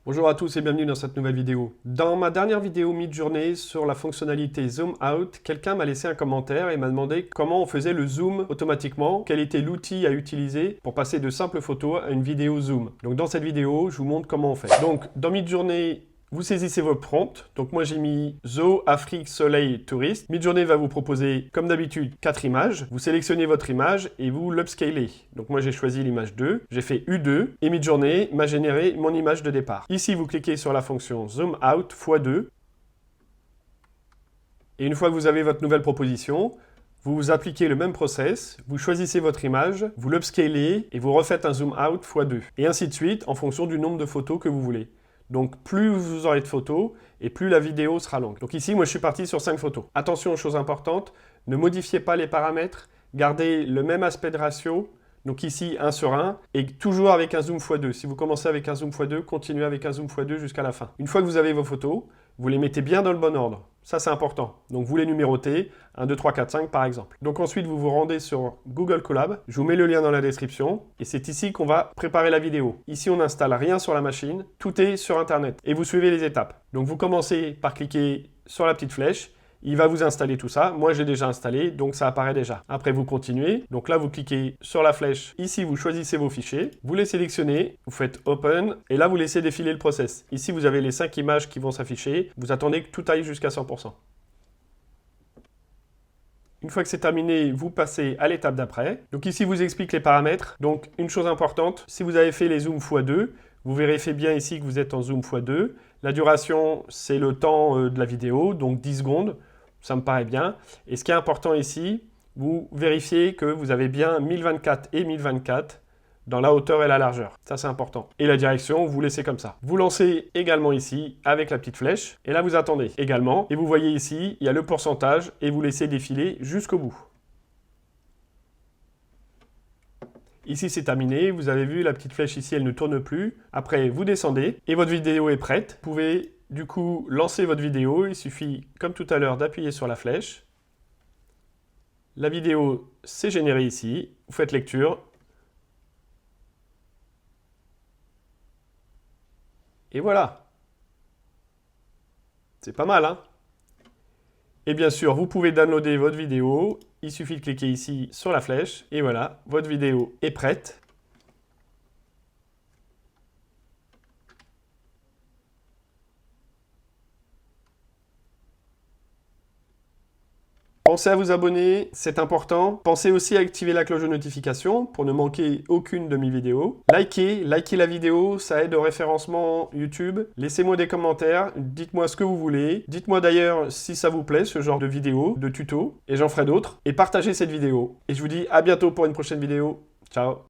Bonjour à tous et bienvenue dans cette nouvelle vidéo. Dans ma dernière vidéo Midjourney sur la fonctionnalité Zoom Out, quelqu'un m'a laissé un commentaire et m'a demandé comment on faisait le zoom automatiquement, quel était l'outil à utiliser pour passer de simples photos à une vidéo zoom. Donc dans cette vidéo, je vous montre comment on fait. Donc dans Midjourney, vous saisissez votre prompt. Donc moi j'ai mis Zoo, Afrique, Soleil, Touriste. Midjourney va vous proposer, comme d'habitude, 4 images. Vous sélectionnez votre image et vous l'upscalez. Donc moi j'ai choisi l'image 2, j'ai fait U2 et Midjourney m'a généré mon image de départ. Ici vous cliquez sur la fonction Zoom Out x2. Et une fois que vous avez votre nouvelle proposition, vous appliquez le même process, vous choisissez votre image, vous l'upscalez et vous refaites un zoom out x2. Et ainsi de suite en fonction du nombre de photos que vous voulez. Donc plus vous aurez de photos et plus la vidéo sera longue. Donc ici, moi je suis parti sur 5 photos. Attention aux choses importantes, ne modifiez pas les paramètres, gardez le même aspect de ratio. Donc ici 1 sur 1 et toujours avec un zoom x2. Si vous commencez avec un zoom x2, continuez avec un zoom x2 jusqu'à la fin. Une fois que vous avez vos photos, vous les mettez bien dans le bon ordre. Ça, c'est important. Donc, vous les numérotez, 1, 2, 3, 4, 5 par exemple. Donc ensuite, vous vous rendez sur Google Colab. Je vous mets le lien dans la description. Et c'est ici qu'on va préparer la vidéo. Ici, on n'installe rien sur la machine. Tout est sur Internet. Et vous suivez les étapes. Donc, vous commencez par cliquer sur la petite flèche. Il va vous installer tout ça. Moi, j'ai déjà installé, donc ça apparaît déjà. Après, vous continuez. Donc là, vous cliquez sur la flèche. Ici, vous choisissez vos fichiers. Vous les sélectionnez. Vous faites Open. Et là, vous laissez défiler le process. Ici, vous avez les 5 images qui vont s'afficher. Vous attendez que tout aille jusqu'à 100%. Une fois que c'est terminé, vous passez à l'étape d'après. Donc ici, vous explique les paramètres. Donc, une chose importante, si vous avez fait les zooms x2, vous vérifiez bien ici que vous êtes en zoom x2. La duration, c'est le temps de la vidéo, donc 10 secondes. Ça me paraît bien. Et ce qui est important ici, vous vérifiez que vous avez bien 1024 et 1024 dans la hauteur et la largeur. Ça, c'est important. Et la direction, vous laissez comme ça. Vous lancez également ici avec la petite flèche. Et là, vous attendez également. Et vous voyez ici, il y a le pourcentage et vous laissez défiler jusqu'au bout. Ici, c'est terminé. Vous avez vu, la petite flèche ici, elle ne tourne plus. Après, vous descendez et votre vidéo est prête. Vous pouvez, du coup, lancer votre vidéo. Il suffit, comme tout à l'heure, d'appuyer sur la flèche. La vidéo s'est générée ici. Vous faites lecture. Et voilà. C'est pas mal, hein? Et bien sûr, vous pouvez downloader votre vidéo. Il suffit de cliquer ici sur la flèche. Et voilà, votre vidéo est prête. Pensez à vous abonner, c'est important. Pensez aussi à activer la cloche de notification pour ne manquer aucune de mes vidéos. Likez la vidéo, ça aide au référencement YouTube. Laissez-moi des commentaires, dites-moi ce que vous voulez. Dites-moi d'ailleurs si ça vous plaît, ce genre de vidéo, de tuto, et j'en ferai d'autres. Et partagez cette vidéo. Et je vous dis à bientôt pour une prochaine vidéo. Ciao!